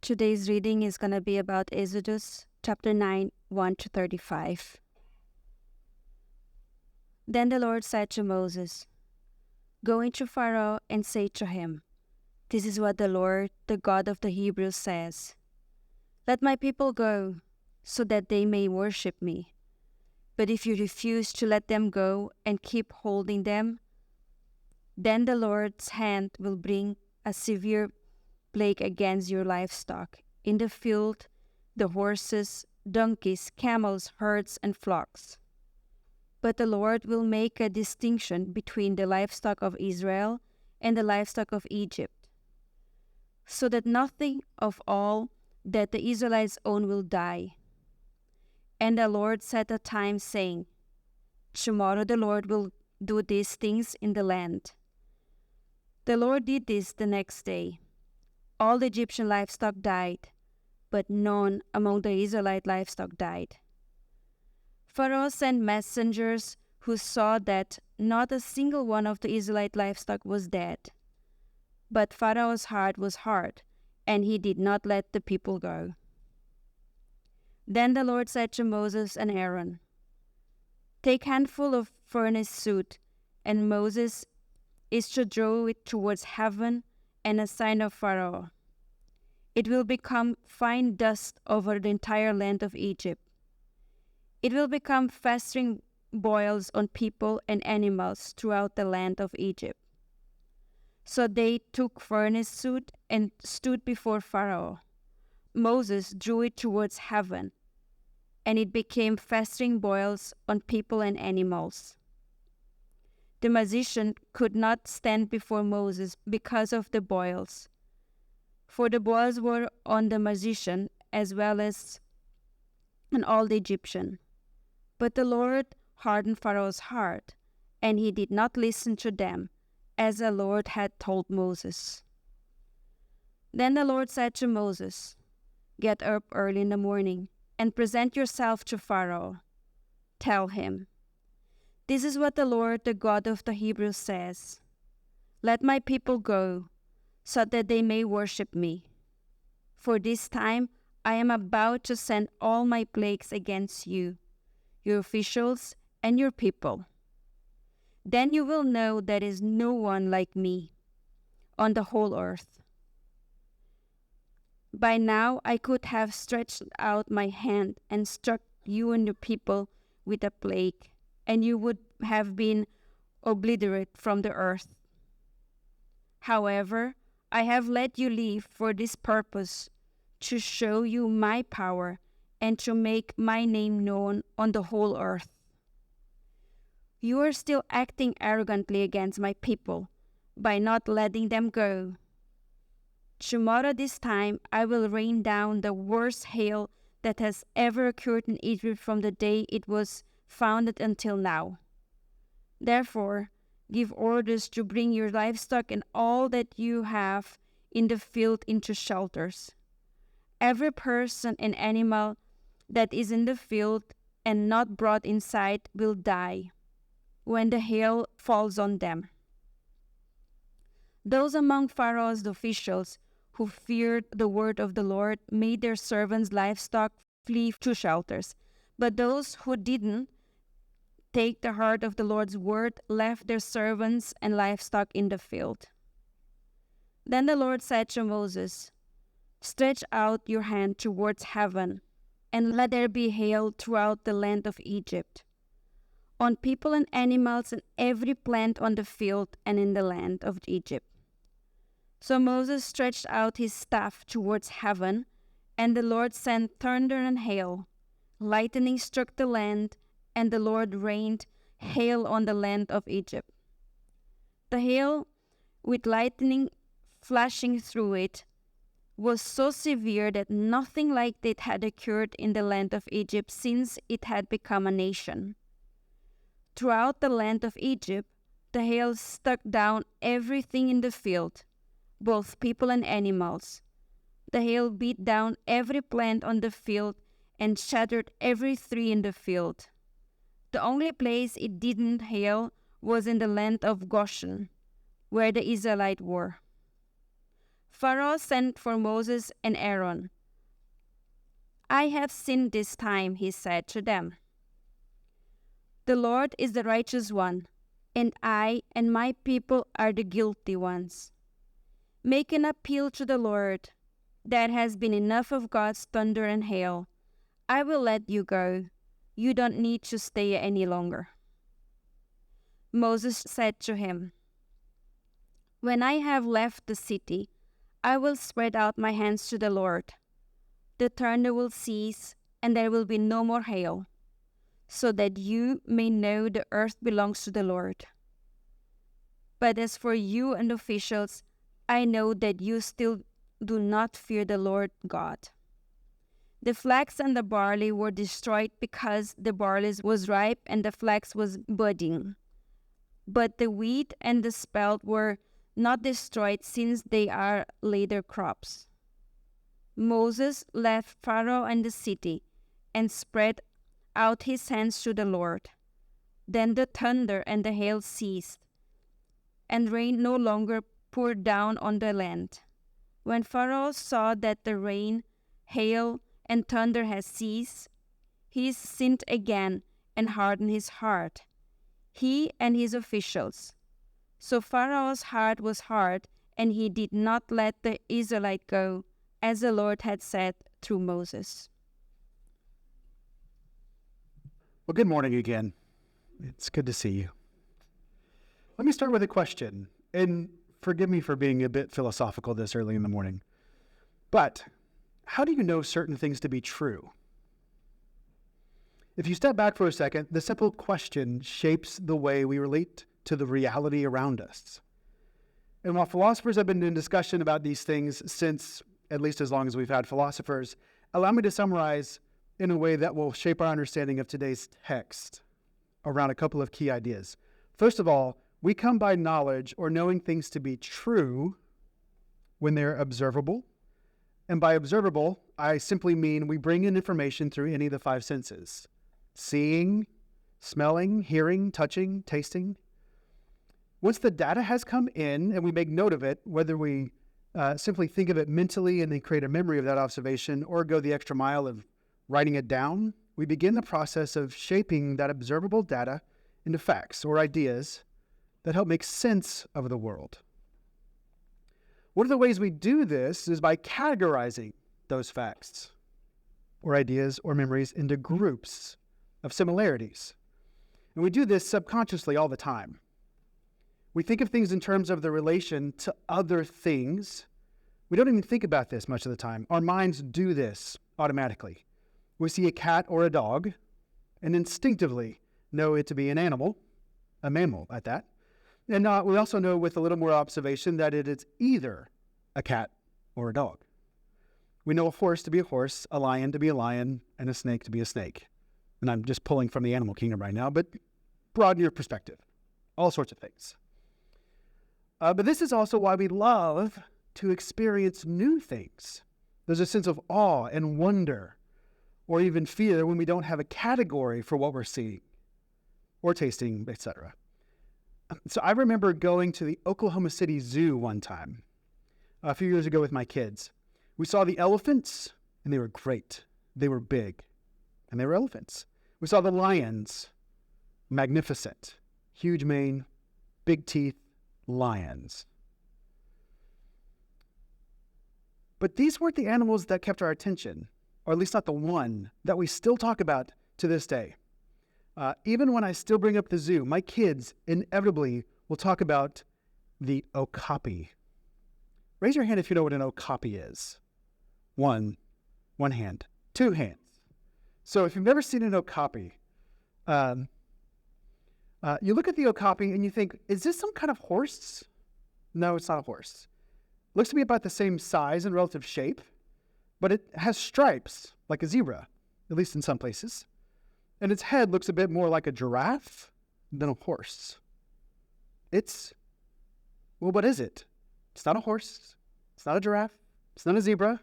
Today's reading is going to be about Exodus chapter 9, 1 to 35. Then the Lord said to Moses, "Go into Pharaoh and say to him, 'This is what the Lord, the God of the Hebrews, says. Let my people go, so that they may worship me. But if you refuse to let them go and keep holding them, then the Lord's hand will bring a severe plague against your livestock in the field, the horses, donkeys, camels, herds, and flocks. But the Lord will make a distinction between the livestock of Israel and the livestock of Egypt, so that nothing of all that the Israelites own will die.' And the Lord set a time, saying, 'Tomorrow the Lord will do these things in the land.' The Lord did this the next day. All the Egyptian livestock died, but none among the Israelite livestock died. Pharaoh sent messengers who saw that not a single one of the Israelite livestock was dead. But Pharaoh's heart was hard, and he did not let the people go. Then the Lord said to Moses and Aaron, 'Take a handful of furnace soot,' and Moses is to draw it towards heaven and a sign of Pharaoh. It will become fine dust over the entire land of Egypt. It will become festering boils on people and animals throughout the land of Egypt.' So they took furnace soot and stood before Pharaoh. Moses drew it towards heaven, and it became festering boils on people and animals. The magician could not stand before Moses because of the boils, for the boils were on the magician as well as on all the Egyptian. But the Lord hardened Pharaoh's heart, and he did not listen to them, as the Lord had told Moses. Then the Lord said to Moses, 'Get up early in the morning and present yourself to Pharaoh. Tell him, "This is what the Lord, the God of the Hebrews, says. Let my people go, so that they may worship me. For this time I am about to send all my plagues against you, your officials, and your people. Then you will know there is no one like me on the whole earth. By now I could have stretched out my hand and struck you and your people with a plague, and you would have been obliterated from the earth. However, I have let you live for this purpose, to show you my power and to make my name known on the whole earth. You are still acting arrogantly against my people by not letting them go. Tomorrow this time I will rain down the worst hail that has ever occurred in Egypt from the day it was founded until now. Therefore, give orders to bring your livestock and all that you have in the field into shelters. Every person and animal that is in the field and not brought inside will die when the hail falls on them.' Those among Pharaoh's officials who feared the word of the Lord made their servants' livestock flee to shelters. But those who didn't take the heart of the Lord's word left their servants and livestock in the field. Then the Lord said to Moses, 'Stretch out your hand towards heaven, and let there be hail throughout the land of Egypt, on people and animals and every plant on the field and in the land of Egypt.' So Moses stretched out his staff towards heaven, and the Lord sent thunder and hail. Lightning struck the land, and the Lord rained hail on the land of Egypt. The hail, with lightning flashing through it, was so severe that nothing like it had occurred in the land of Egypt since it had become a nation. Throughout the land of Egypt, the hail struck down everything in the field, both people and animals. The hail beat down every plant on the field and shattered every tree in the field. The only place it didn't hail was in the land of Goshen, where the Israelites were. Pharaoh sent for Moses and Aaron. "I have sinned this time," he said to them. "The Lord is the righteous one, and I and my people are the guilty ones. Make an appeal to the Lord. That has been enough of God's thunder and hail. I will let you go. You don't need to stay any longer." Moses said to him, "When I have left the city, I will spread out my hands to the Lord. The thunder will cease, and there will be no more hail, so that you may know the earth belongs to the Lord. But as for you and officials, I know that you still do not fear the Lord God." The flax and the barley were destroyed because the barley was ripe and the flax was budding. But the wheat and the spelt were not destroyed, since they are later crops. Moses left Pharaoh and the city and spread out his hands to the Lord. Then the thunder and the hail ceased, and rain no longer poured down on the land. When Pharaoh saw that the rain, hail, and thunder had ceased, he sinned again and hardened his heart, he and his officials. So Pharaoh's heart was hard, and he did not let the Israelite go, as the Lord had said through Moses. Well, good morning again. It's good to see you. Let me start with a question, and forgive me for being a bit philosophical this early in the morning. But how do you know certain things to be true? If you step back for a second, the simple question shapes the way we relate to the reality around us. And while philosophers have been in discussion about these things since at least as long as we've had philosophers, allow me to summarize in a way that will shape our understanding of today's text around a couple of key ideas. First of all, we come by knowledge or knowing things to be true when they're observable. And by observable, I simply mean we bring in information through any of the five senses: seeing, smelling, hearing, touching, tasting. Once the data has come in and we make note of it, whether we simply think of it mentally and then create a memory of that observation, or go the extra mile of writing it down, we begin the process of shaping that observable data into facts or ideas that help make sense of the world. One of the ways we do this is by categorizing those facts or ideas or memories into groups of similarities. And we do this subconsciously all the time. We think of things in terms of the relation to other things. We don't even think about this much of the time. Our minds do this automatically. We see a cat or a dog and instinctively know it to be an animal, a mammal at that. And we also know with a little more observation that it is either a cat or a dog. We know a horse to be a horse, a lion to be a lion, and a snake to be a snake. And I'm just pulling from the animal kingdom right now, but broaden your perspective. All sorts of things. But this is also why we love to experience new things. There's a sense of awe and wonder, or even fear, when we don't have a category for what we're seeing or tasting, etc. So I remember going to the Oklahoma City Zoo one time, a few years ago with my kids. We saw the elephants, and they were great. They were big, and they were elephants. We saw the lions, magnificent, huge mane, big teeth, lions. But these weren't the animals that kept our attention, or at least not the one that we still talk about to this day. Even when I still bring up the zoo, my kids inevitably will talk about the okapi. Raise your hand if you know what an okapi is. One hand. Two hands. So if you've never seen an okapi, you look at the okapi and you think, is this some kind of horse? No, it's not a horse. Looks to be about the same size and relative shape, but it has stripes like a zebra, at least in some places. And its head looks a bit more like a giraffe than a horse. Well, what is it? It's not a horse. It's not a giraffe. It's not a zebra.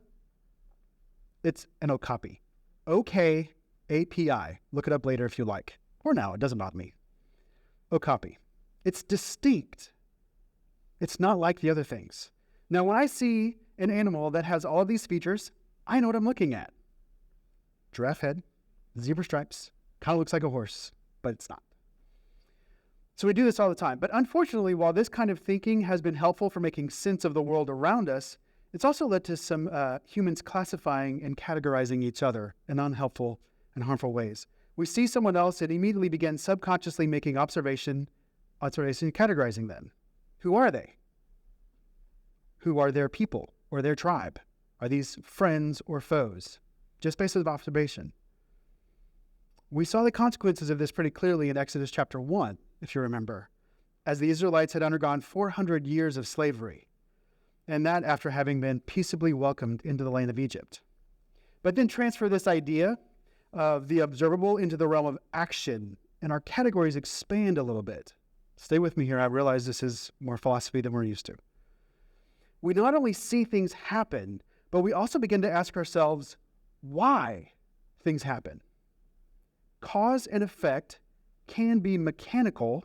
It's an okapi. O-K-A-P-I. Look it up later if you like. Or now, it doesn't bother me. Okapi. It's distinct. It's not like the other things. Now, when I see an animal that has all of these features, I know what I'm looking at. Giraffe head, zebra stripes, kind of looks like a horse, but it's not. So we do this all the time. But unfortunately, while this kind of thinking has been helpful for making sense of the world around us, it's also led to some humans classifying and categorizing each other in unhelpful and harmful ways. We see someone else and immediately begin subconsciously making observation, and categorizing them. Who are they? Who are their people or their tribe? Are these friends or foes? Just based on observation. We saw the consequences of this pretty clearly in Exodus chapter 1, if you remember, as the Israelites had undergone 400 years of slavery, and that after having been peaceably welcomed into the land of Egypt. But then transfer this idea of the observable into the realm of action, and our categories expand a little bit. Stay with me here. I realize this is more philosophy than we're used to. We not only see things happen, but we also begin to ask ourselves why things happen. Cause and effect can be mechanical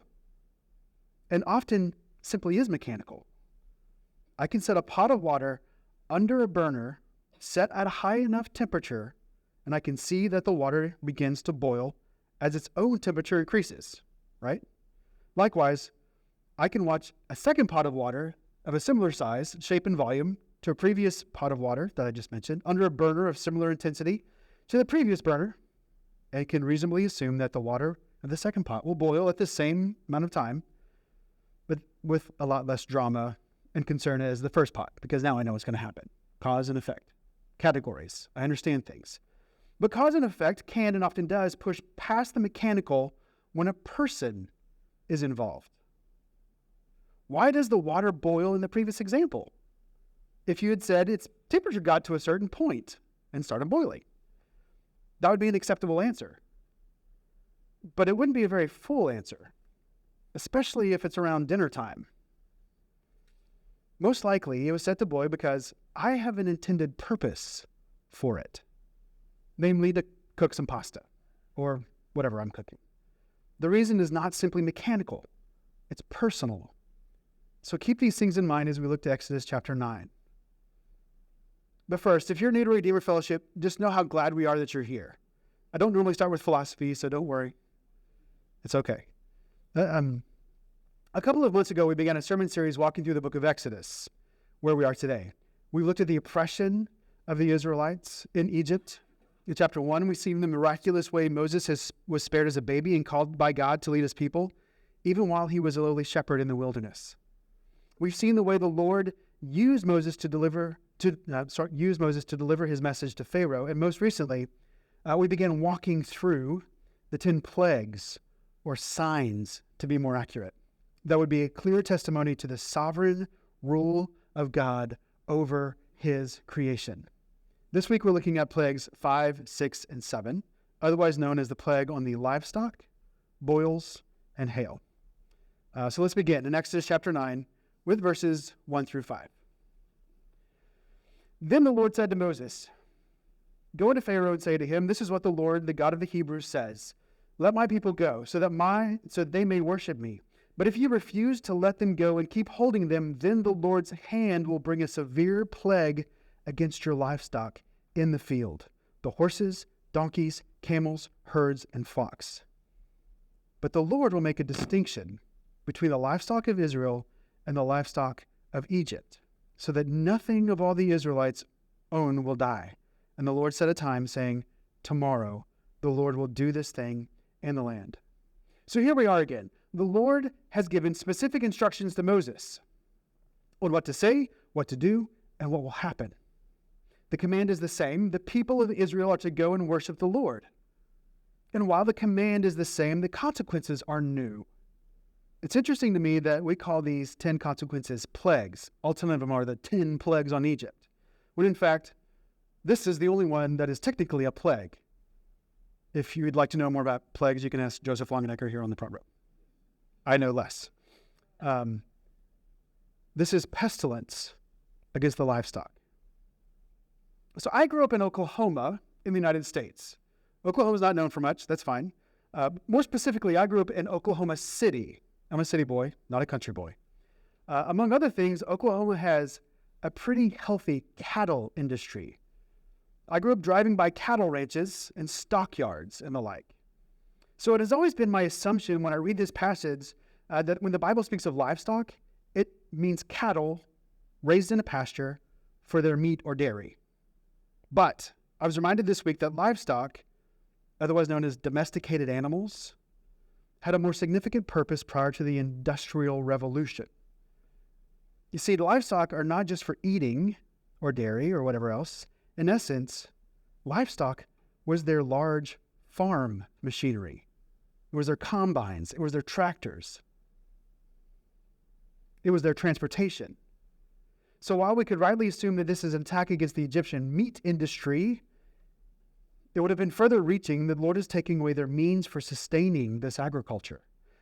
and often simply is mechanical. I can set a pot of water under a burner set at a high enough temperature, and I can see that the water begins to boil as its own temperature increases, right? Likewise, I can watch a second pot of water of a similar size, shape, and volume to a previous pot of water that I just mentioned under a burner of similar intensity to the previous burner, and can reasonably assume that the water of the second pot will boil at the same amount of time, but with a lot less drama and concern as the first pot, because now I know what's going to happen. Cause and effect. Categories. I understand things. But cause and effect can and often does push past the mechanical when a person is involved. Why does the water boil in the previous example? If you had said its temperature got to a certain point and started boiling, that would be an acceptable answer. But it wouldn't be a very full answer, especially if it's around dinner time. Most likely, it was set to boil because I have an intended purpose for it, namely to cook some pasta or whatever I'm cooking. The reason is not simply mechanical, it's personal. So keep these things in mind as we look to Exodus chapter 9. But first, if you're new to Redeemer Fellowship, just know how glad we are that you're here. I don't normally start with philosophy, so don't worry. It's okay. A couple of months ago, we began a sermon series walking through the book of Exodus, where we are today. We looked at the oppression of the Israelites in Egypt. In chapter 1, we see the miraculous way Moses was spared as a baby and called by God to lead his people, even while he was a lowly shepherd in the wilderness. We've seen the way the Lord used Moses to deliver his message to Pharaoh, and most recently, we began walking through the 10 plagues, or signs, to be more accurate. That would be a clear testimony to the sovereign rule of God over his creation. This week we're looking at plagues 5, 6, and 7, otherwise known as the plague on the livestock, boils, and hail. So let's begin in Exodus chapter 9 with verses 1 through 5. Then the Lord said to Moses, "Go into Pharaoh and say to him, 'This is what the Lord, the God of the Hebrews, says. Let my people go, so that they may worship me. But if you refuse to let them go and keep holding them, then the Lord's hand will bring a severe plague against your livestock in the field, the horses, donkeys, camels, herds, and flocks. But the Lord will make a distinction between the livestock of Israel and the livestock of Egypt, so that nothing of all the Israelites own will die.' And the Lord set a time, saying, 'Tomorrow the Lord will do this thing in the land.'" So here we are again. The Lord has given specific instructions to Moses on what to say, what to do, and what will happen. The command is the same. The people of Israel are to go and worship the Lord. And while the command is the same, the consequences are new. It's interesting to me that we call these 10 consequences plagues. All 10 of them are the 10 plagues on Egypt, when in fact, this is the only one that is technically a plague. If you'd like to know more about plagues, you can ask Joseph Longenecker here on the front row. I know less. This is pestilence against the livestock. So I grew up in Oklahoma in the United States. Oklahoma's not known for much. That's fine. More specifically, I grew up in Oklahoma City. I'm a city boy, not a country boy. Among other things, Oklahoma has a pretty healthy cattle industry. I grew up driving by cattle ranches and stockyards and the like. So it has always been my assumption when I read this passage that when the Bible speaks of livestock, it means cattle raised in a pasture for their meat or dairy. But I was reminded this week that livestock, otherwise known as domesticated animals, had a more significant purpose prior to the Industrial Revolution. You see, the livestock are not just for eating or dairy or whatever else. In essence, livestock was their large farm machinery. It was their combines. It was their tractors. It was their transportation. So while we could rightly assume that this is an attack against the Egyptian meat industry, it would have been further reaching that the Lord is taking away their means for sustaining this agriculture.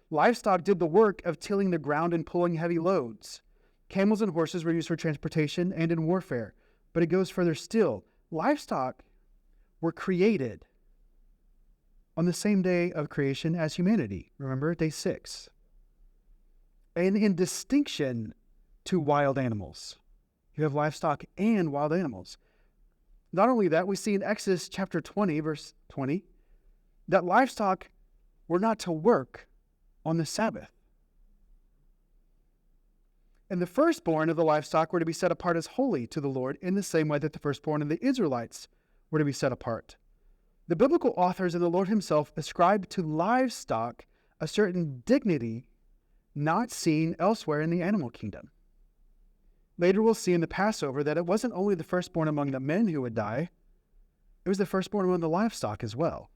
Livestock did the work of tilling the ground and pulling heavy loads. Camels and horses were used for transportation and in warfare. But it goes further still. Livestock were created on the same day of creation as humanity. Remember, day 6. And in distinction to wild animals. You have livestock and wild animals. Not only that, we see in Exodus chapter 20, verse 20, that livestock were not to work on the Sabbath. And the firstborn of the livestock were to be set apart as holy to the Lord in the same way that the firstborn of the Israelites were to be set apart. The biblical authors and the Lord himself ascribed to livestock a certain dignity not seen elsewhere in the animal kingdom. Later we'll see in the Passover that it wasn't only the firstborn among the men who would die, it was the firstborn among the livestock as well.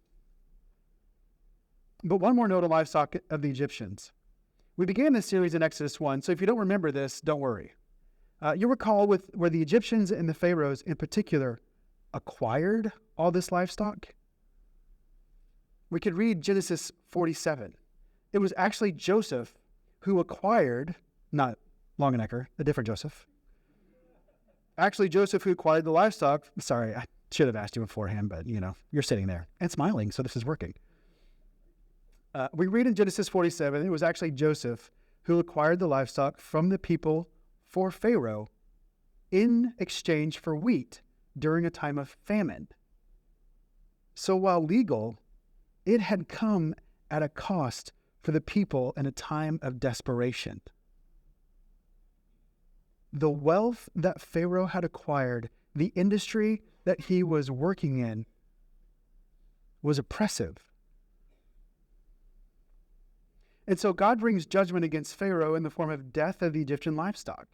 But one more note on livestock of the Egyptians. We began this series in Exodus 1, so if you don't remember this, don't worry. You'll recall where the Egyptians and the pharaohs in particular acquired all this livestock. We could read Genesis 47. It was actually Joseph who acquired, not Longenecker, a different Joseph. Actually, Joseph who acquired the livestock. Sorry, I should have asked you beforehand, but you're sitting there and smiling, so this is working. We read in Genesis 47, it was actually Joseph who acquired the livestock from the people for Pharaoh in exchange for wheat during a time of famine. So while legal, it had come at a cost for the people in a time of desperation. The wealth that Pharaoh had acquired, the industry that he was working in, was oppressive. And so God brings judgment against Pharaoh in the form of death of the Egyptian livestock.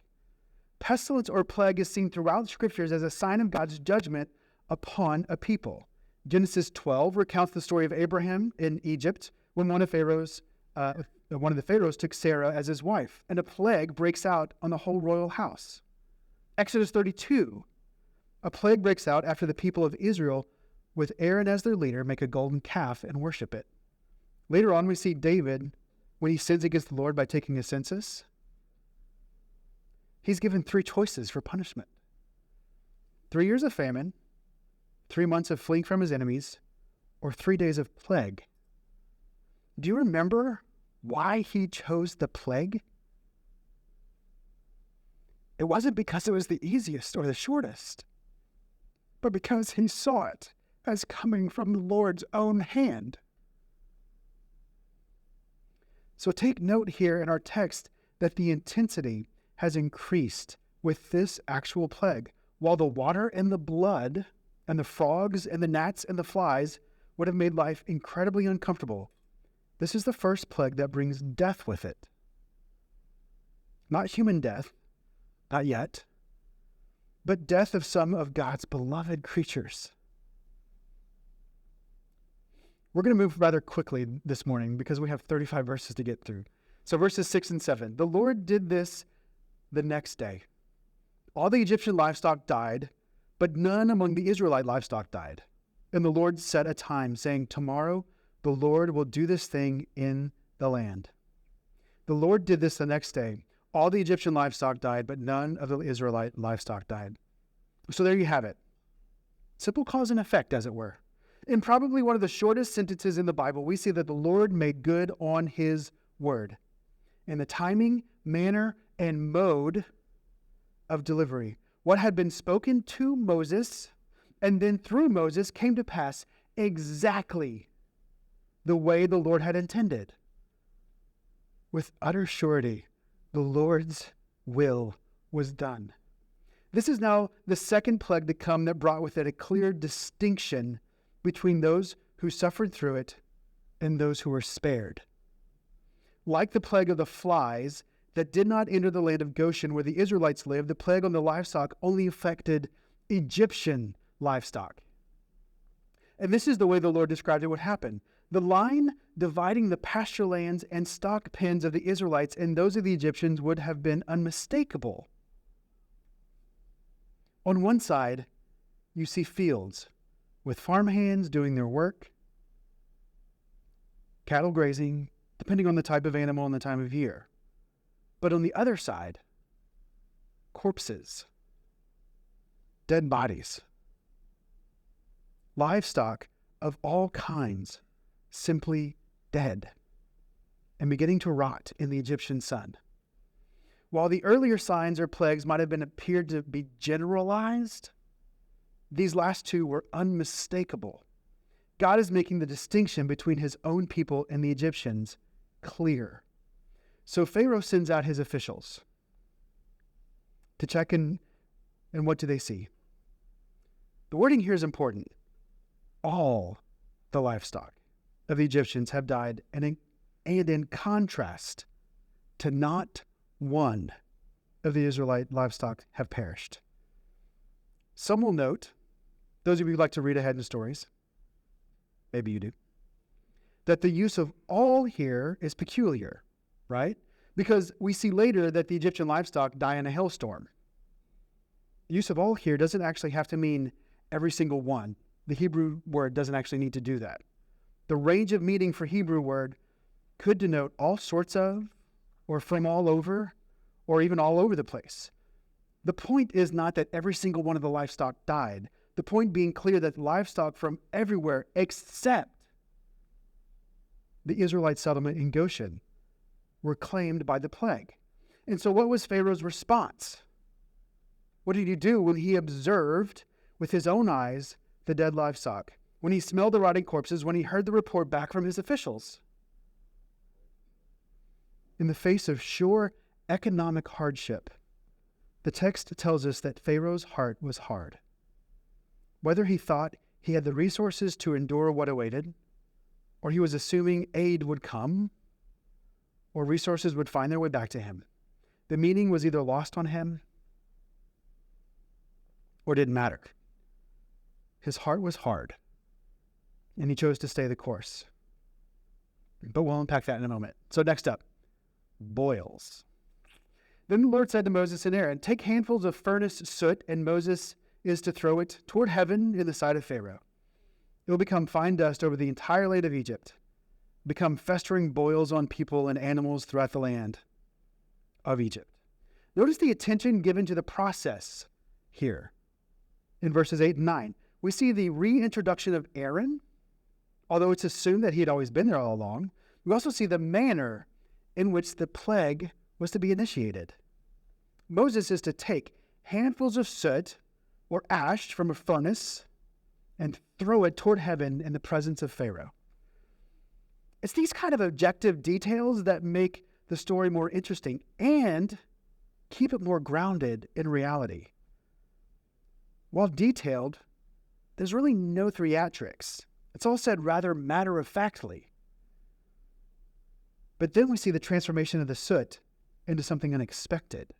Pestilence or plague is seen throughout Scriptures as a sign of God's judgment upon a people. Genesis 12 recounts the story of Abraham in Egypt when one of the pharaohs took Sarah as his wife, and a plague breaks out on the whole royal house. Exodus 32, a plague breaks out after the people of Israel, with Aaron as their leader, make a golden calf and worship it. Later on, we see David, when he sins against the Lord by taking a census, he's given 3 choices for punishment. 3 years of famine, 3 months of fleeing from his enemies, or 3 days of plague. Do you remember why he chose the plague? It wasn't because it was the easiest or the shortest, but because he saw it as coming from the Lord's own hand. So take note here in our text that the intensity has increased with this actual plague, while the water and the blood and the frogs and the gnats and the flies would have made life incredibly uncomfortable. This is the first plague that brings death with it. Not human death, not yet, but death of some of God's beloved creatures. We're going to move rather quickly this morning because we have 35 verses to get through. So verses 6 and 7. The Lord did this the next day. All the Egyptian livestock died, but none among the Israelite livestock died. And the Lord set a time, saying, tomorrow the Lord will do this thing in the land. The Lord did this the next day. All the Egyptian livestock died, but none of the Israelite livestock died. So there you have it. Simple cause and effect, as it were. In probably one of the shortest sentences in the Bible, we see that the Lord made good on his word. And the timing, manner, and mode of delivery what had been spoken to Moses and then through Moses came to pass exactly the way the Lord had intended. With utter surety, the Lord's will was done. This is now the second plague to come that brought with it a clear distinction between those who suffered through it and those who were spared. Like the plague of the flies that did not enter the land of Goshen where the Israelites lived, the plague on the livestock only affected Egyptian livestock. And this is the way the Lord described it would happen. The line dividing the pasture lands and stock pens of the Israelites and those of the Egyptians would have been unmistakable. On one side, you see fields with farmhands doing their work, cattle grazing, depending on the type of animal and the time of year. But on the other side, corpses, dead bodies, livestock of all kinds, simply dead and beginning to rot in the Egyptian sun. While the earlier signs or plagues might have appeared to be generalized, these last two were unmistakable. God is making the distinction between his own people and the Egyptians clear. So Pharaoh sends out his officials to check in, and what do they see? The wording here is important. All the livestock of the Egyptians have died, and in contrast to not one of the Israelite livestock have perished. Some will note, those of you who like to read ahead in stories, maybe you do, that the use of all here is peculiar, right? Because we see later that the Egyptian livestock die in a hailstorm. The use of all here doesn't actually have to mean every single one. The Hebrew word doesn't actually need to do that. The range of meaning for Hebrew word could denote all sorts of, or from all over, or even all over the place. The point is not that every single one of the livestock died. The point being clear that livestock from everywhere except the Israelite settlement in Goshen were claimed by the plague. And so what was Pharaoh's response? What did he do when he observed with his own eyes the dead livestock? When he smelled the rotting corpses, when he heard the report back from his officials? In the face of sure economic hardship, the text tells us that Pharaoh's heart was hard. Whether he thought he had the resources to endure what awaited, or he was assuming aid would come, or resources would find their way back to him, the meaning was either lost on him or didn't matter. His heart was hard, and he chose to stay the course. But we'll unpack that in a moment. So next up, boils. Then the Lord said to Moses and Aaron, "Take handfuls of furnace soot," and Moses is to throw it toward heaven in the sight of Pharaoh. It will become fine dust over the entire land of Egypt, become festering boils on people and animals throughout the land of Egypt. Notice the attention given to the process here. In verses 8 and 9, we see the reintroduction of Aaron, although it's assumed that he had always been there all along. We also see the manner in which the plague was to be initiated. Moses is to take handfuls of soot or ash from a furnace and throw it toward heaven in the presence of Pharaoh. It's these kind of objective details that make the story more interesting and keep it more grounded in reality. While detailed, there's really no theatrics. It's all said rather matter-of-factly. But then we see the transformation of the soot into something unexpected.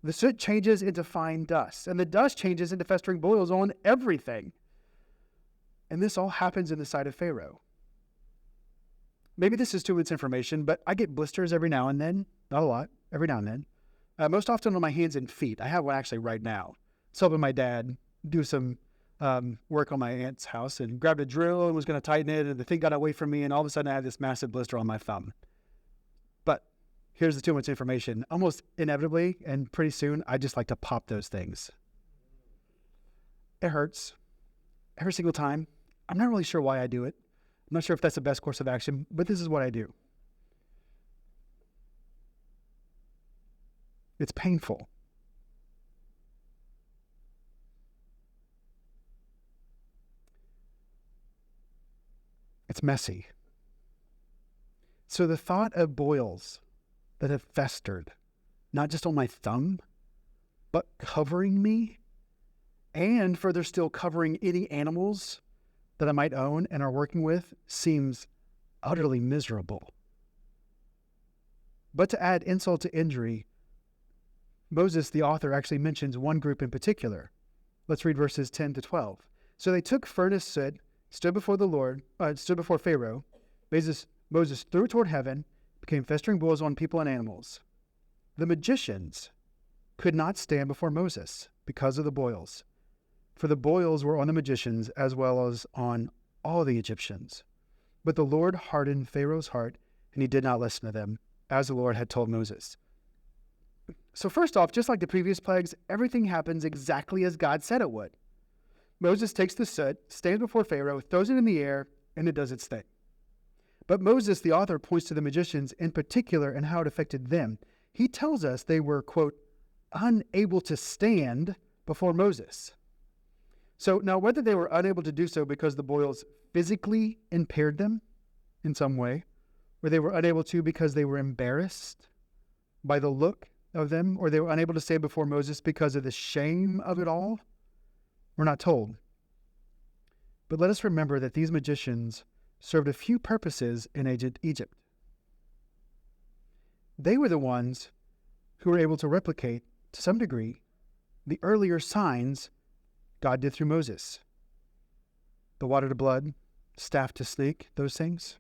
The soot changes into fine dust, and the dust changes into festering boils on everything. And this all happens in the sight of Pharaoh. Maybe this is too much information, but I get blisters every now and then. Not a lot, every now and then. Most often on my hands and feet. I have one actually right now. I was helping my dad do some work on my aunt's house and grabbed a drill and was going to tighten it, and the thing got away from me, and all of a sudden I had this massive blister on my thumb. But here's the too much information. Almost inevitably, and pretty soon, I just like to pop those things. It hurts every single time. I'm not really sure why I do it. I'm not sure if that's the best course of action, but this is what I do. It's painful. It's messy. So the thought of boils that have festered, not just on my thumb, but covering me, and further still covering any animals that I might own and are working with, seems utterly miserable. But to add insult to injury, Moses, the author, actually mentions one group in particular. Let's read verses 10 to 12. So they took furnace soot, stood before Pharaoh. Moses threw it toward heaven, became festering boils on people and animals. The magicians could not stand before Moses because of the boils, for the boils were on the magicians as well as on all the Egyptians. But the Lord hardened Pharaoh's heart, and he did not listen to them, as the Lord had told Moses. So first off, just like the previous plagues, everything happens exactly as God said it would. Moses takes the soot, stands before Pharaoh, throws it in the air, and it does its thing. But Moses, the author, points to the magicians in particular and how it affected them. He tells us they were, quote, unable to stand before Moses. So now whether they were unable to do so because the boils physically impaired them in some way, or they were unable to because they were embarrassed by the look of them, or they were unable to stand before Moses because of the shame of it all, we're not told. But let us remember that these magicians served a few purposes in Egypt. They were the ones who were able to replicate, to some degree, the earlier signs God did through Moses. The water to blood, staff to snake, those things.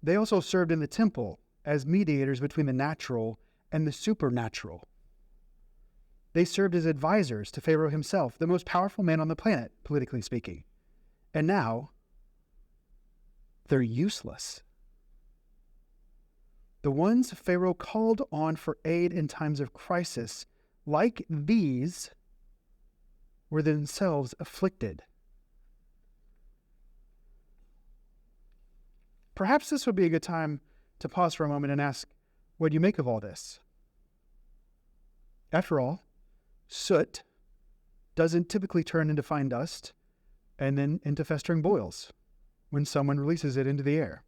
They also served in the temple as mediators between the natural and the supernatural. They served as advisors to Pharaoh himself, the most powerful man on the planet, politically speaking. And now, they're useless. The ones Pharaoh called on for aid in times of crisis, like these, were themselves afflicted. Perhaps this would be a good time to pause for a moment and ask, what do you make of all this? After all, soot doesn't typically turn into fine dust and then into festering boils when someone releases it into the air.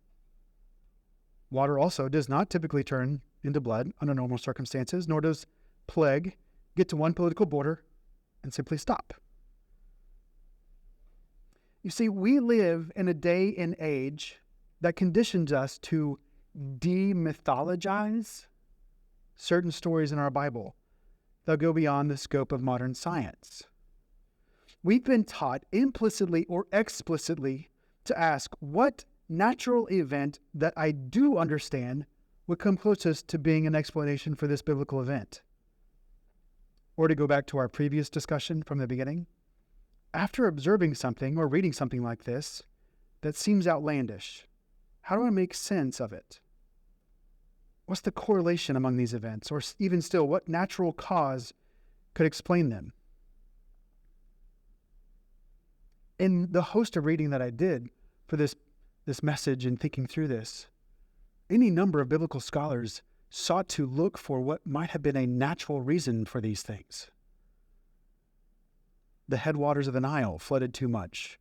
Water also does not typically turn into blood under normal circumstances, nor does plague get to one political border and simply stop. You see, we live in a day and age that conditions us to demythologize certain stories in our Bible that go beyond the scope of modern science. We've been taught implicitly or explicitly to ask what natural event that I do understand would come closest to being an explanation for this biblical event. Or to go back to our previous discussion from the beginning, after observing something or reading something like this that seems outlandish, how do I make sense of it? What's the correlation among these events? Or even still, what natural cause could explain them? In the host of reading that I did for this message and thinking through this, any number of biblical scholars sought to look for what might have been a natural reason for these things. The headwaters of the Nile flooded too much,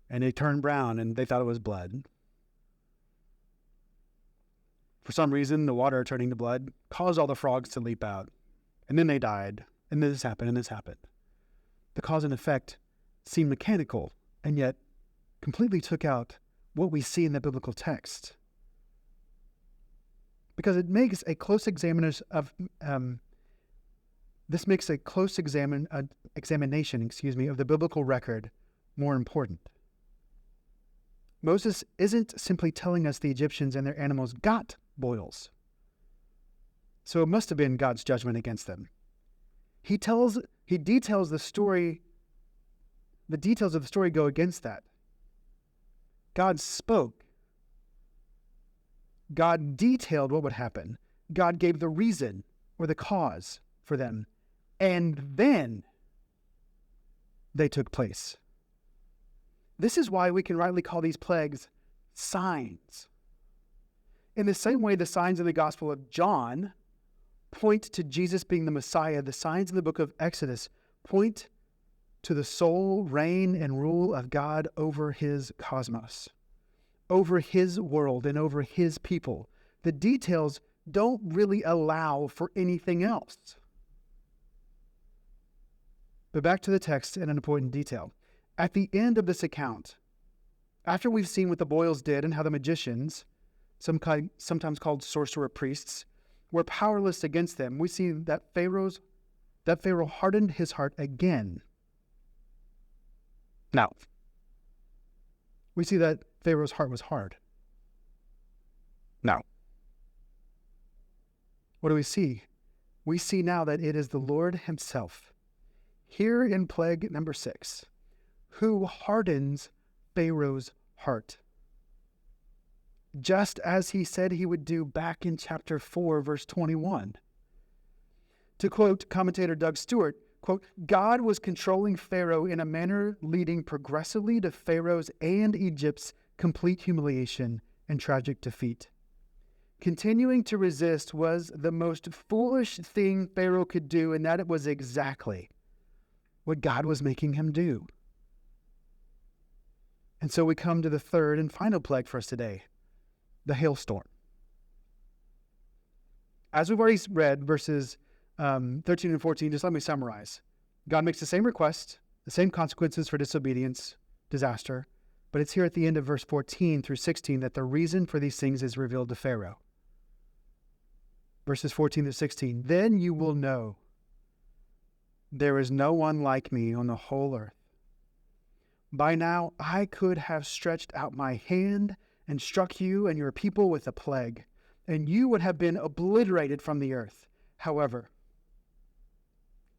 and they turned brown, and they thought it was blood. For some reason, the water turning to blood caused all the frogs to leap out, and then they died, and this happened, and this happened. The cause and effect seemed mechanical, and yet completely took out what we see in the biblical text. Because it makes a close examination of examination of the biblical record more important. Moses isn't simply telling us the Egyptians and their animals got boils. So it must have been God's judgment against them. He details the story. The details of the story go against that. God spoke. God detailed what would happen. God gave the reason or the cause for them. And then they took place. This is why we can rightly call these plagues signs. In the same way the signs in the Gospel of John point to Jesus being the Messiah, the signs in the book of Exodus point to the sole reign and rule of God over his cosmos. over his world and over his people. The details don't really allow for anything else. But back to the text and an important detail. At the end of this account, after we've seen what the boils did and how the magicians, sometimes called sorcerer priests, were powerless against them, we see that Pharaoh hardened his heart again. Now, we see that Pharaoh's heart was hard. Now, what do we see? We see now that it is the Lord himself, here in plague number 6, who hardens Pharaoh's heart. Just as he said he would do back in chapter 4, verse 21. To quote commentator Doug Stewart, quote, God was controlling Pharaoh in a manner leading progressively to Pharaoh's and Egypt's complete humiliation and tragic defeat. Continuing to resist was the most foolish thing Pharaoh could do, and that it was exactly what God was making him do. And so we come to the third and final plague for us today, the hailstorm. As we've already read, verses 13 and 14, just let me summarize. God makes the same request, the same consequences for disobedience, disaster, but it's here at the end of verse 14 through 16 that the reason for these things is revealed to Pharaoh. Verses 14 to 16, then you will know there is no one like me on the whole earth. By now I could have stretched out my hand and struck you and your people with a plague, and you would have been obliterated from the earth. However,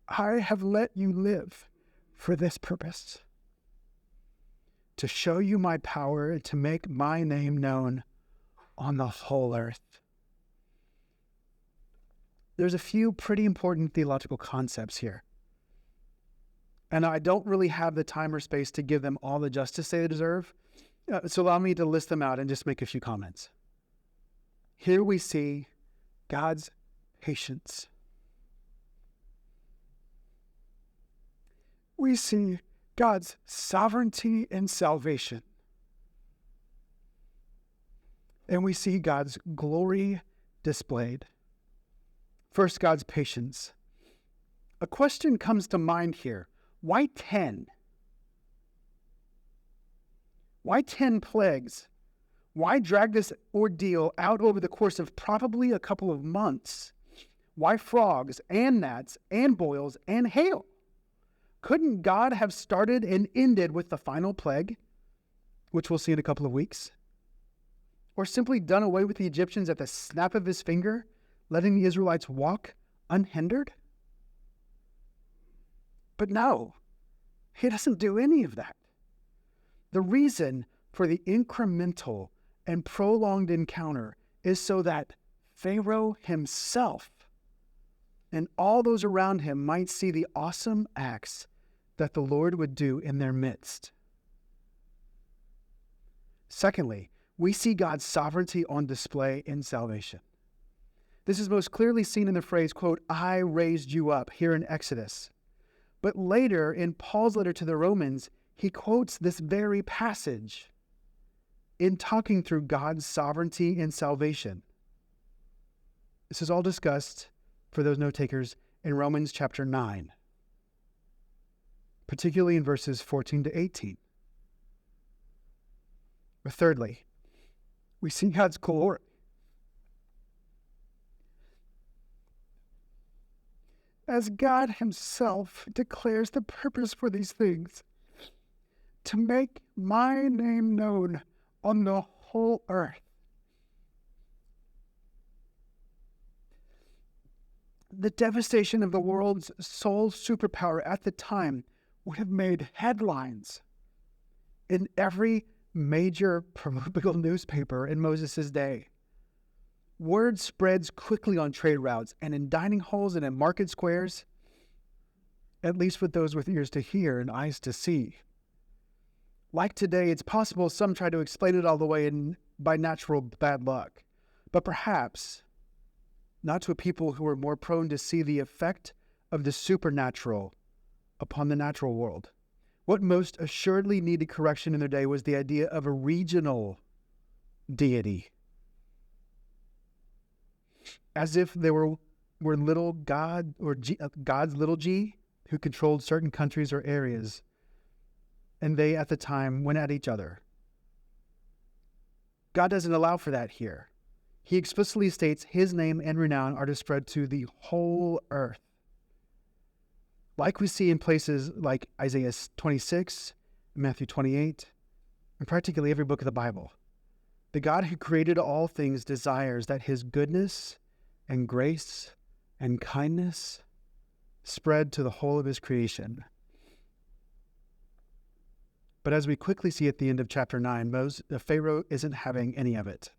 I have let you live for this purpose, to show you my power and to make my name known on the whole earth. There's a few pretty important theological concepts here, and I don't really have the time or space to give them all the justice they deserve, so allow me to list them out and just make a few comments. Here we see God's patience. We see God's sovereignty and salvation. And we see God's glory displayed. First, God's patience. A question comes to mind here. Why 10? Why 10 plagues? Why drag this ordeal out over the course of probably a couple of months? Why frogs and gnats and boils and hail? Couldn't God have started and ended with the final plague, which we'll see in a couple of weeks? Or simply done away with the Egyptians at the snap of his finger, letting the Israelites walk unhindered? But no, he doesn't do any of that. The reason for the incremental and prolonged encounter is so that Pharaoh himself and all those around him might see the awesome acts that the Lord would do in their midst. Secondly, we see God's sovereignty on display in salvation. This is most clearly seen in the phrase, quote, I raised you up, here in Exodus. But later in Paul's letter to the Romans, he quotes this very passage in talking through God's sovereignty in salvation. This is all discussed, for those note takers, in Romans chapter 9, particularly in verses 14 to 18. But thirdly, we see God's glory. As God himself declares the purpose for these things, to make my name known on the whole earth. The devastation of the world's sole superpower at the time would have made headlines in every major proverbial newspaper in Moses' day. Word spreads quickly on trade routes and in dining halls and in market squares, at least with those with ears to hear and eyes to see. Like today, it's possible some try to explain it all the way by natural bad luck, but perhaps not to a people who are more prone to see the effect of the supernatural upon the natural world. What most assuredly needed correction in their day was the idea of a regional deity. As if there were little God or God's little g who controlled certain countries or areas, and they at the time went at each other. God doesn't allow for that here. He explicitly states his name and renown are to spread to the whole earth. Like we see in places like Isaiah 26, Matthew 28, and practically every book of the Bible. The God who created all things desires that his goodness and grace and kindness spread to the whole of his creation. But as we quickly see at the end of chapter 9, Pharaoh isn't having any of it.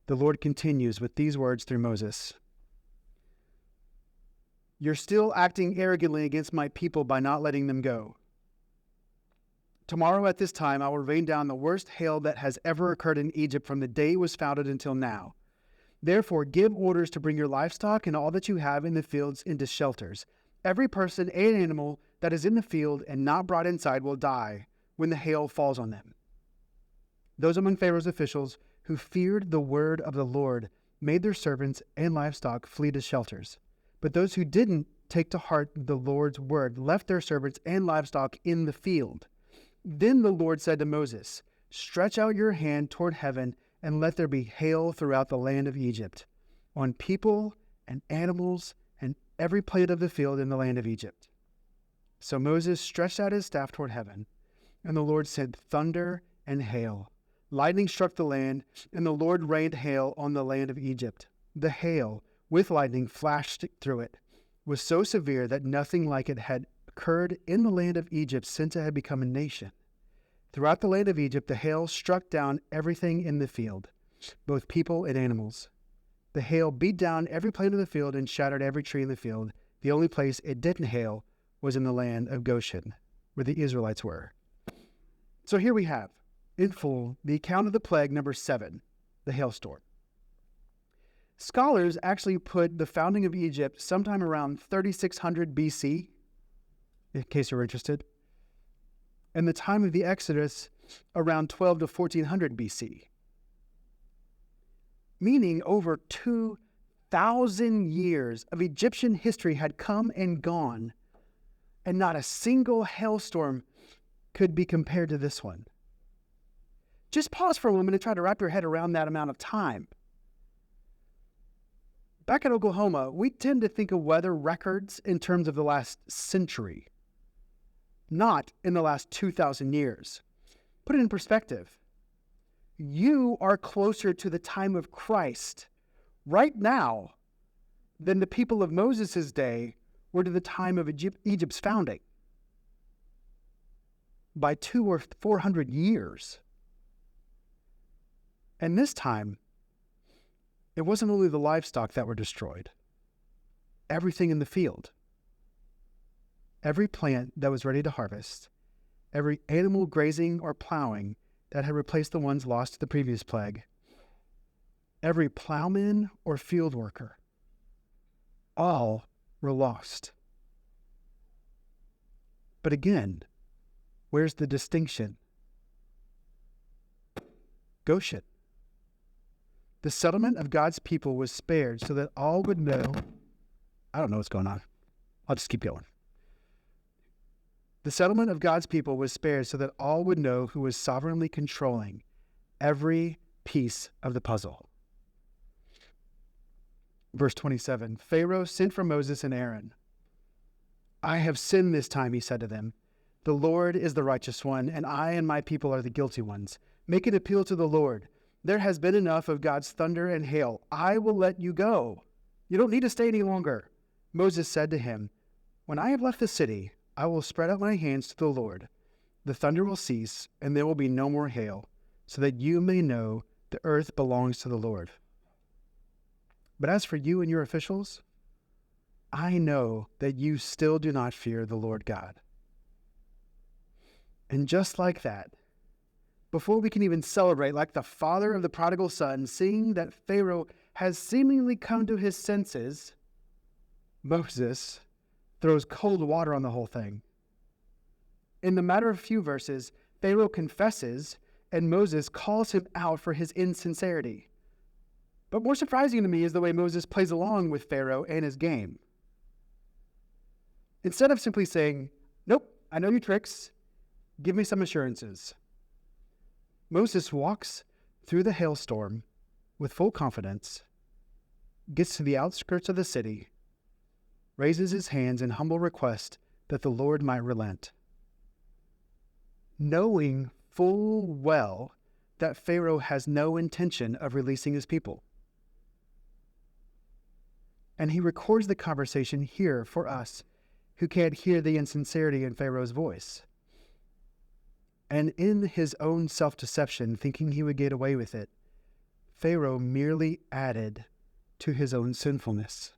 The Lord continues with these words through Moses. You're still acting arrogantly against my people by not letting them go. Tomorrow at this time, I will rain down the worst hail that has ever occurred in Egypt from the day it was founded until now. Therefore, give orders to bring your livestock and all that you have in the fields into shelters. Every person and animal that is in the field and not brought inside will die when the hail falls on them. Those among Pharaoh's officials who feared the word of the Lord made their servants and livestock flee to shelters. But those who didn't take to heart the Lord's word left their servants and livestock in the field. Then the Lord said to Moses, stretch out your hand toward heaven and let there be hail throughout the land of Egypt, on people and animals and every plant of the field in the land of Egypt. So Moses stretched out his staff toward heaven, and the Lord sent thunder and hail. Lightning struck the land, and the Lord rained hail on the land of Egypt. The hail, with lightning flashed through it, was so severe that nothing like it had occurred in the land of Egypt since it had become a nation. Throughout the land of Egypt, the hail struck down everything in the field, both people and animals. The hail beat down every plant of the field and shattered every tree in the field. The only place it didn't hail was in the land of Goshen, where the Israelites were. So here we have, in full, the account of the plague number 7, the hailstorm. Scholars actually put the founding of Egypt sometime around 3600 BC, in case you're interested, and the time of the Exodus around 12 to 1400 BC, meaning over 2,000 years of Egyptian history had come and gone, and not a single hailstorm could be compared to this one. Just pause for a moment and try to wrap your head around that amount of time. Back in Oklahoma, we tend to think of weather records in terms of the last century, not in the last 2,000 years. Put it in perspective. You are closer to the time of Christ right now than the people of Moses' day were to the time of Egypt's founding by 200 or 400 years. And this time, it wasn't only the livestock that were destroyed. Everything in the field. Every plant that was ready to harvest. Every animal grazing or plowing that had replaced the ones lost to the previous plague. Every plowman or field worker. All were lost. But again, where's the distinction? Goshen. The settlement of God's people was spared so that all would know. I don't know what's going on. I'll just keep going. The settlement of God's people was spared so that all would know who was sovereignly controlling every piece of the puzzle. Verse 27, Pharaoh sent for Moses and Aaron. I have sinned this time, he said to them. The Lord is the righteous one, and I and my people are the guilty ones. Make an appeal to the Lord. There has been enough of God's thunder and hail. I will let you go. You don't need to stay any longer. Moses said to him, when I have left the city, I will spread out my hands to the Lord. The thunder will cease, and there will be no more hail, so that you may know the earth belongs to the Lord. But as for you and your officials, I know that you still do not fear the Lord God. And just like that, before we can even celebrate, like the father of the prodigal son, seeing that Pharaoh has seemingly come to his senses, Moses throws cold water on the whole thing. In the matter of few verses, Pharaoh confesses and Moses calls him out for his insincerity. But more surprising to me is the way Moses plays along with Pharaoh and his game. Instead of simply saying, "Nope, I know your tricks, give me some assurances," Moses walks through the hailstorm with full confidence, gets to the outskirts of the city, raises his hands in humble request that the Lord might relent, knowing full well that Pharaoh has no intention of releasing his people. And he records the conversation here for us who can't hear the insincerity in Pharaoh's voice. And in his own self-deception, thinking he would get away with it, Pharaoh merely added to his own sinfulness.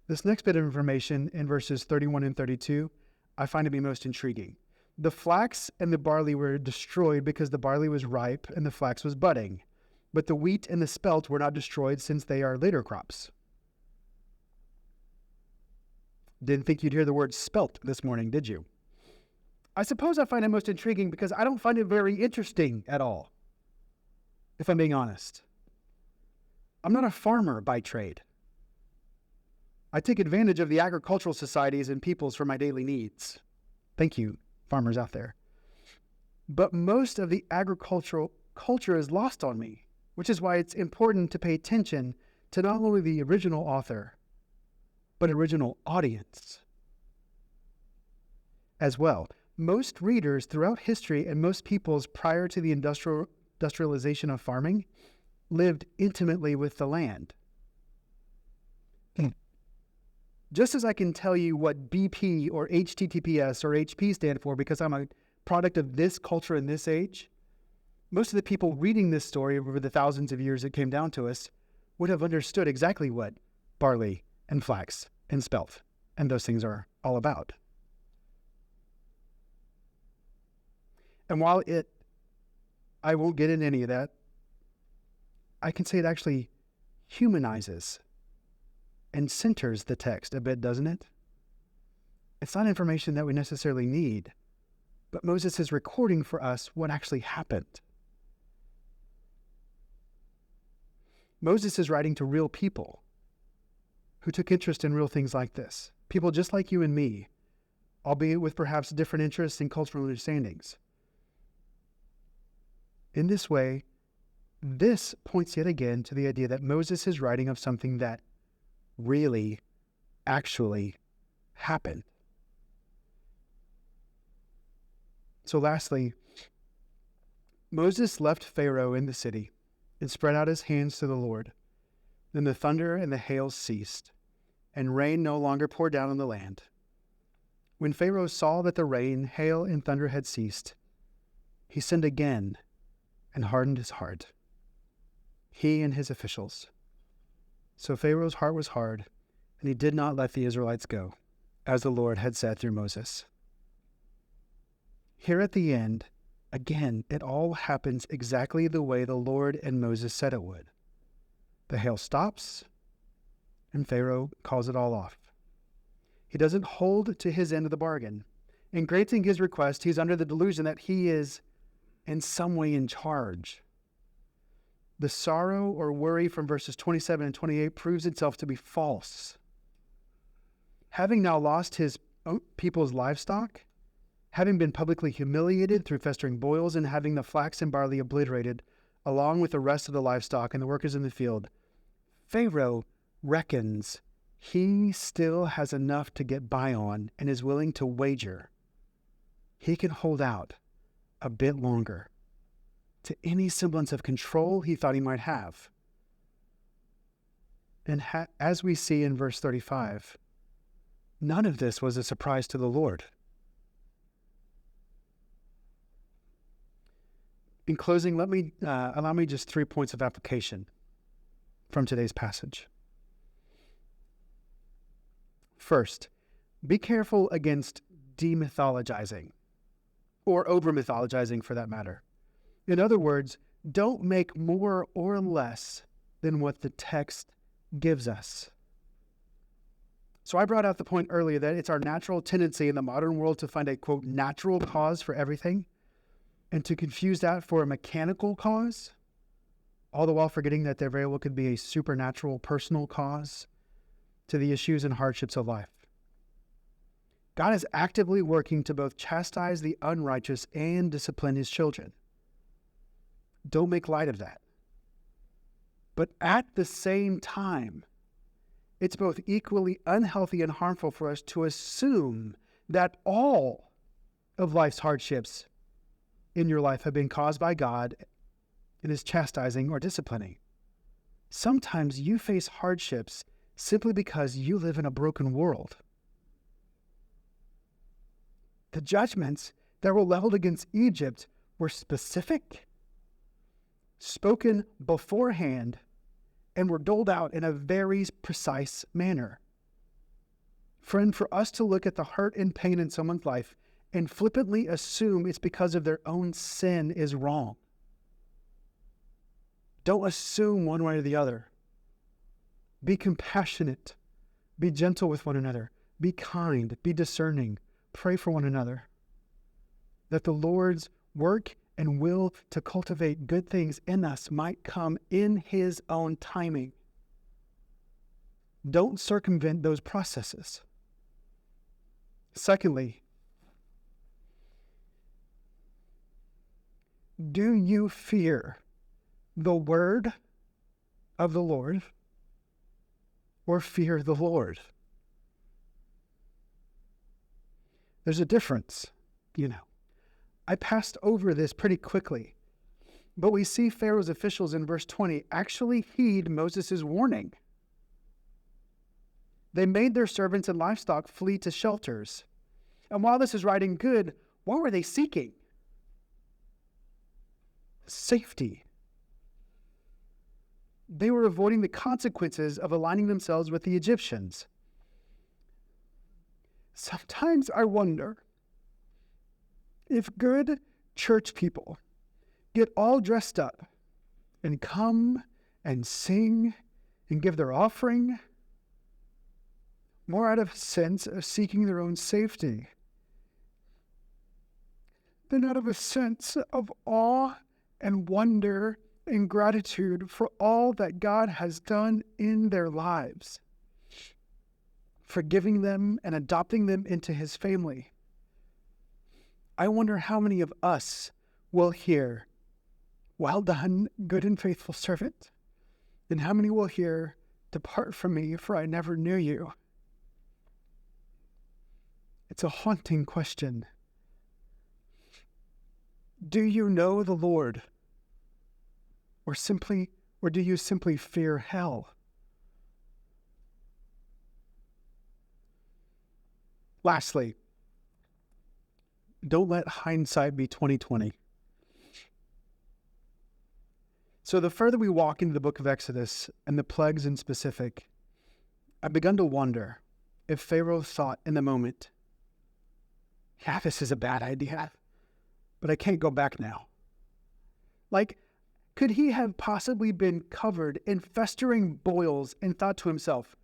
This next bit of information in verses 31 and 32, I find to be most intriguing. The flax and the barley were destroyed because the barley was ripe and the flax was budding, but the wheat and the spelt were not destroyed since they are later crops. Didn't think you'd hear the word spelt this morning, did you? I suppose I find it most intriguing because I don't find it very interesting at all, if I'm being honest. I'm not a farmer by trade. I take advantage of the agricultural societies and peoples for my daily needs. Thank you, farmers out there. But most of the agricultural culture is lost on me, which is why it's important to pay attention to not only the original author, but original audience as well. Most readers throughout history and most peoples prior to the industrialization of farming lived intimately with the land. Just as I can tell you what BP or HTTPS or HP stand for because I'm a product of this culture in this age, most of the people reading this story over the thousands of years it came down to us would have understood exactly what barley and flax and spelt and those things are all about. And while I won't get into any of that, I can say it actually humanizes and centers the text a bit, doesn't it? It's not information that we necessarily need, but Moses is recording for us what actually happened. Moses is writing to real people who took interest in real things like this. People just like you and me, albeit with perhaps different interests and cultural understandings. In this way, this points yet again to the idea that Moses is writing of something that really, actually happened. So lastly, Moses left Pharaoh in the city and spread out his hands to the Lord. Then the thunder and the hail ceased, and rain no longer poured down on the land. When Pharaoh saw that the rain, hail, and thunder had ceased, he sinned again and hardened his heart, he and his officials. So Pharaoh's heart was hard, and he did not let the Israelites go, as the Lord had said through Moses. Here at the end, again, it all happens exactly the way the Lord and Moses said it would. The hail stops, and Pharaoh calls it all off. He doesn't hold to his end of the bargain. In granting his request, he's under the delusion that he is in some way in charge. The sorrow or worry from verses 27 and 28 proves itself to be false. Having now lost his people's livestock, having been publicly humiliated through festering boils, and having the flax and barley obliterated, along with the rest of the livestock and the workers in the field, Pharaoh reckons he still has enough to get by on and is willing to wager he can hold out a bit longer to any semblance of control he thought he might have. And as we see in verse 35, none of this was a surprise to the Lord. In closing, allow me just 3 points of application from today's passage. First, be careful against demythologizing, or over-mythologizing for that matter. In other words, don't make more or less than what the text gives us. So I brought out the point earlier that it's our natural tendency in the modern world to find a, quote, natural cause for everything and to confuse that for a mechanical cause, all the while forgetting that there very well could be a supernatural personal cause to the issues and hardships of life. God is actively working to both chastise the unrighteous and discipline his children. Don't make light of that. But at the same time, it's both equally unhealthy and harmful for us to assume that all of life's hardships in your life have been caused by God and is chastising or disciplining. Sometimes you face hardships simply because you live in a broken world. The judgments that were leveled against Egypt were specific, spoken beforehand, and were doled out in a very precise manner. Friend, for us to look at the hurt and pain in someone's life and flippantly assume it's because of their own sin is wrong. Don't assume one way or the other. Be compassionate. Be gentle with one another. Be kind. Be discerning. Pray for one another. That the Lord's work and will to cultivate good things in us might come in his own timing. Don't circumvent those processes. Secondly, do you fear the word of the Lord or fear the Lord? There's a difference, I passed over this pretty quickly, but we see Pharaoh's officials in verse 20 actually heed Moses' warning. They made their servants and livestock flee to shelters. And while this is right and good, what were they seeking? Safety. They were avoiding the consequences of aligning themselves with the Egyptians. Sometimes I wonder if good church people get all dressed up and come and sing and give their offering more out of a sense of seeking their own safety than out of a sense of awe and wonder and gratitude for all that God has done in their lives, forgiving them and adopting them into his family. I wonder how many of us will hear, "Well done, good and faithful servant," and how many will hear, "Depart from me, for I never knew you." It's a haunting question. Do you know the Lord? Or do you simply fear hell? Lastly, don't let hindsight be 2020. So the further we walk into the book of Exodus and the plagues in specific, I've begun to wonder if Pharaoh thought in the moment, "Yeah, this is a bad idea, but I can't go back now." Could he have possibly been covered in festering boils and thought to himself,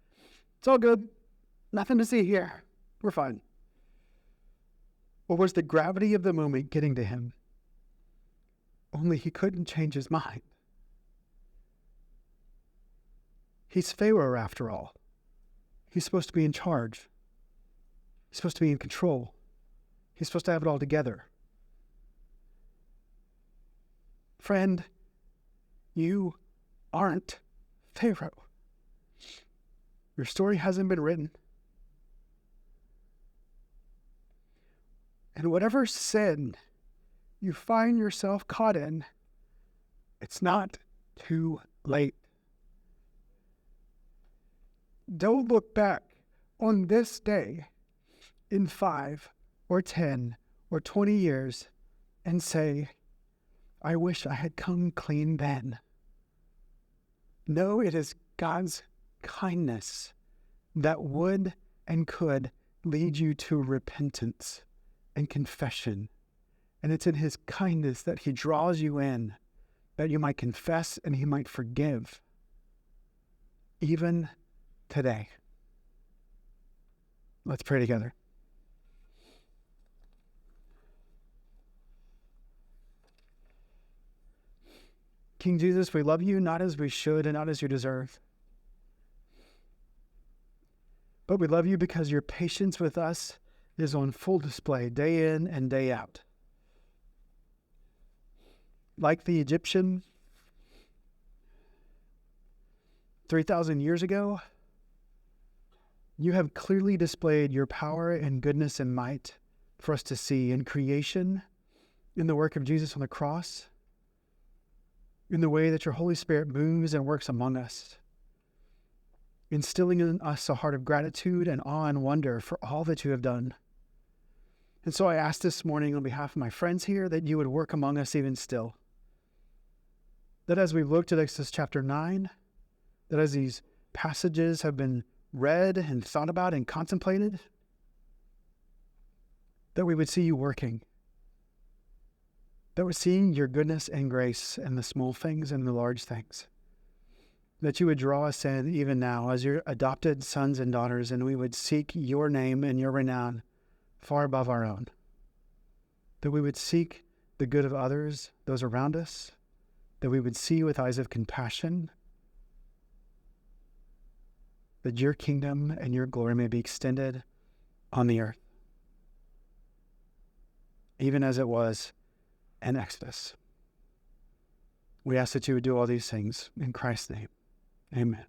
"It's all good, nothing to see here, we're fine"? Or was the gravity of the moment getting to him? Only he couldn't change his mind. He's Pharaoh after all. He's supposed to be in charge. He's supposed to be in control. He's supposed to have it all together. Friend, you aren't Pharaoh. Your story hasn't been written. And whatever sin you find yourself caught in, it's not too late. Don't look back on this day in 5 or 10 or 20 years and say, "I wish I had come clean then." No, it is God's kindness that would and could lead you to repentance and confession. And it's in his kindness that he draws you in, that you might confess and he might forgive, even today. Let's pray together. King Jesus, we love you not as we should and not as you deserve, but we love you because your patience with us is on full display day in and day out. Like the Egyptian 3,000 years ago, you have clearly displayed your power and goodness and might for us to see in creation, in the work of Jesus on the cross, in the way that your Holy Spirit moves and works among us, instilling in us a heart of gratitude and awe and wonder for all that you have done. And so I ask this morning on behalf of my friends here that you would work among us even still. That as we look to Exodus chapter 9, that as these passages have been read and thought about and contemplated, that we would see you working, that we're seeing your goodness and grace in the small things and the large things, that you would draw us in even now as your adopted sons and daughters, and we would seek your name and your renown far above our own, that we would seek the good of others, those around us, that we would see with eyes of compassion, that your kingdom and your glory may be extended on the earth, even as it was in Exodus. We ask that you would do all these things in Christ's name. Amen.